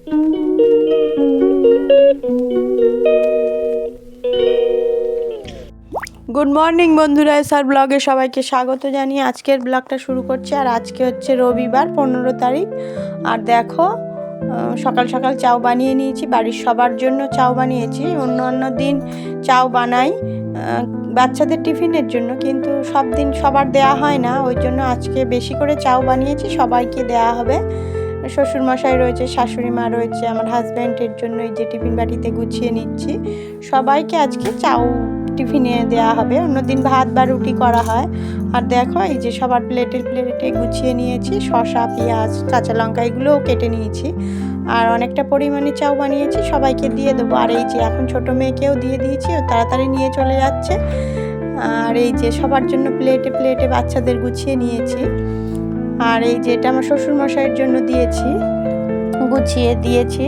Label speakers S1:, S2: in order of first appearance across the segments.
S1: Good morning বন্ধুরা, SR ব্লগে সবাইকে স্বাগত জানিয়ে আজকের ব্লগটা শুরু করছি। আর আজকে হচ্ছে রবিবার 15 তারিখ। আর দেখো সকাল সকাল চাউ বানিয়ে নিয়েছি, বাড়ির সবার জন্য চাউ বানিয়েছি। অন্য দিন চাউ বানাই বাচ্চাদের টিফিনের জন্য, কিন্তু সব দিন সবার দেয়া হয় না, ওই জন্য আজকে বেশি করে চাউ বানিয়েছি, সবাইকে দেয়া হবে। শ্বশুরমশাই রয়েছে, শাশুড়ি মা রয়েছে, আমার হাজব্যান্ডের জন্য এই যে টিফিন বাটিতে গুছিয়ে নিচ্ছি। সবাইকে আজকে চাউ টিফিনে দেওয়া হবে, অন্যদিন ভাত বা রুটি করা হয়। আর দেখো এই যে সবার প্লেটে গুছিয়ে নিয়েছি, শসা, পেঁয়াজ, কাঁচা লঙ্কা এগুলোও কেটে নিয়েছি। আর অনেকটা পরিমাণে চাউ বানিয়েছি, সবাইকে দিয়ে দেবো। আর এই যে এখন ছোটো মেয়েকেও দিয়ে দিয়েছি, ও তাড়াতাড়ি নিয়ে চলে যাচ্ছে। আর এই যে সবার জন্য প্লেটে বাচ্চাদের গুছিয়ে নিয়েছি। আর এই যে এটা আমার শ্বশুরমশাইয়ের জন্য গুছিয়ে দিয়েছি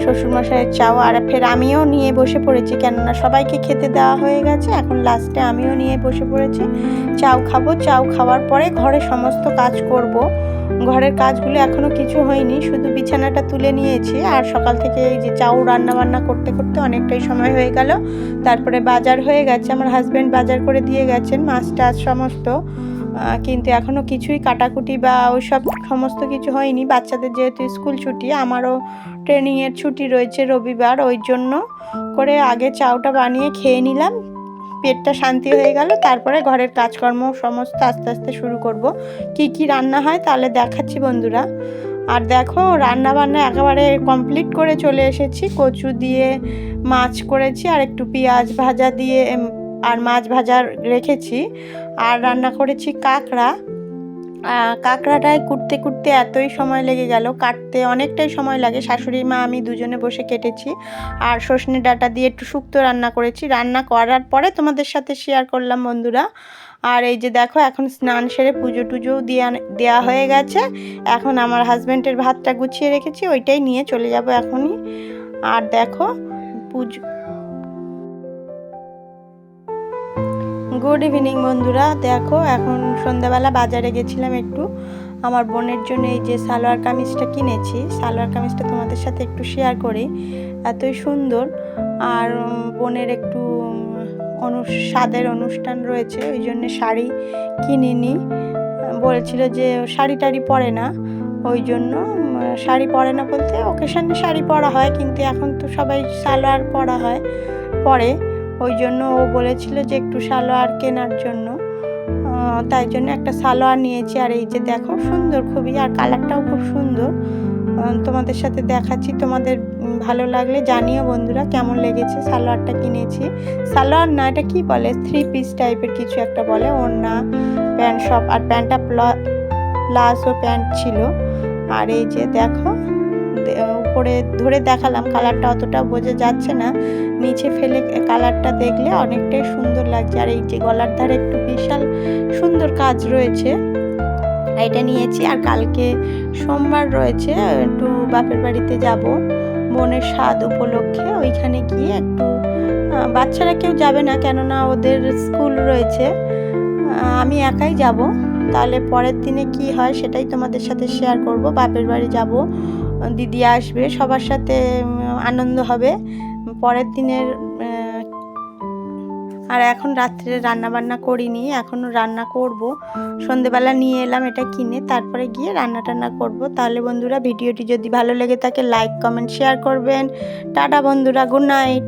S1: শ্বশুরমশাইয়ের চাও। আর ফের আমিও নিয়ে বসে পড়েছি, কেননা সবাইকে খেতে দেওয়া হয়ে গেছে, এখন লাস্টে আমিও নিয়ে বসে পড়েছি। চাউ খাবো, চাউ খাওয়ার পরে ঘরে সমস্ত কাজ করব। ঘরের কাজগুলো এখনও কিছু হয়নি, শুধু বিছানাটা তুলে নিয়েছি। আর সকাল থেকে এই যে চাউ রান্না করতে করতে অনেকটাই সময় হয়ে গেল। তারপরে বাজার হয়ে গেছে, আমার হাজব্যান্ড বাজার করে দিয়ে গেছেন, মাছ টাছ সমস্ত। কিন্তু এখনও কিছুই কাটাকুটি বা ওইসব সমস্ত কিছু হয়নি। বাচ্চাদের যেহেতু স্কুল ছুটি, আমারও ট্রেনিংয়ের ছুটি রয়েছে রবিবার, ওই জন্য করে আগে চাউটা বানিয়ে খেয়ে নিলাম, পেটটা শান্তি হয়ে গেল। তারপরে ঘরের কাজকর্ম সমস্ত আস্তে আস্তে শুরু করব। কি রান্না হয় তাহলে দেখাচ্ছি বন্ধুরা। আর দেখো রান্না বান্না একেবারে কমপ্লিট করে চলে এসেছি। কচু দিয়ে মাছ করেছি, আর একটু পেঁয়াজ ভাজা দিয়ে আর মাছ ভাজা রেখেছি। আর রান্না করেছি কাঁকড়াটায় কুটতে এতই সময় লেগে গেল, কাটতে অনেকটাই সময় লাগে। শাশুড়ি মা আমি দুজনে বসে কেটেছি। আর সজনে ডাঁটা দিয়ে একটু শুক্তো রান্না করেছি, রান্না করার পরে তোমাদের সাথে শেয়ার করলাম বন্ধুরা। আর এই যে দেখো এখন স্নান সেরে পুজো টুজোও দেওয়া হয়ে গেছে। এখন আমার হাজব্যান্ডের ভাতটা গুছিয়ে রেখেছি, ওইটাই নিয়ে চলে যাব এখনই। আর দেখো গুড ইভিনিং বন্ধুরা, দেখো এখন সন্ধ্যাবেলা বাজারে গেছিলাম একটু, আমার বোনের জন্য এই যে সালোয়ার কামিজটা কিনেছি। সালোয়ার কামিজটা তোমাদের সাথে একটু শেয়ার করি, এতই সুন্দর। আর বোনের একটু স্বাদের অনুষ্ঠান রয়েছে, ওই জন্য শাড়ি কিনিনি। বলেছিল যে শাড়ি টাড়ি পরে না, ওই জন্য শাড়ি পরে না বলতে ওকেশনে শাড়ি পরা হয়, কিন্তু এখন তো সবাই সালোয়ার পরে, ওই জন্য ও বলেছিল যে একটু সালোয়ার কেনার জন্য, তাই জন্য একটা সালোয়ার নিয়েছি। আর এই যে দেখো সুন্দর খুবই, আর কালারটাও খুব সুন্দর, তোমাদের সাথে দেখাচ্ছি। তোমাদের ভালো লাগলে জানিও বন্ধুরা কেমন লেগেছে। সালোয়ারটা কিনেছি, সালোয়ার না এটা কি বলে, 3 পিস টাইপের কিছু একটা বলে, ওড়না প্যান্ট সব, আর প্যান্টটা প্লাজো প্যান্ট ছিল। আর এই যে দেখো উপরে ধরে দেখালাম, কালারটা অতটা বোঝা যাচ্ছে না, নিচে ফেলে কালারটা দেখলে অনেকটাই সুন্দর লাগছে। আর এই যে গলার ধারে একটু বিশাল সুন্দর কাজ রয়েছে, এটা নিয়েছি। আর কালকে সোমবার রয়েছে, একটু বাপের বাড়িতে যাব বোনের স্বাদ উপলক্ষে, ওইখানে গিয়ে একটু, বাচ্চারা কেউ যাবে না কেননা ওদের স্কুল রয়েছে, আমি একাই যাব। তাহলে পরের দিনে কি হয় সেটাই তোমাদের সাথে শেয়ার করব। বাপের বাড়ি যাব, দিদি আসবে, সবার সাথে আনন্দ হবে পরের দিনের। আর এখন রাত্রে রান্না করিনি, এখনও রান্না করব। সন্ধেবেলা নিয়ে এলাম এটা কিনে, তারপরে গিয়ে রান্না করব। তাহলে বন্ধুরা ভিডিওটি যদি ভালো লেগে থাকে লাইক কমেন্ট শেয়ার করবেন। টাটা বন্ধুরা, গুড নাইট।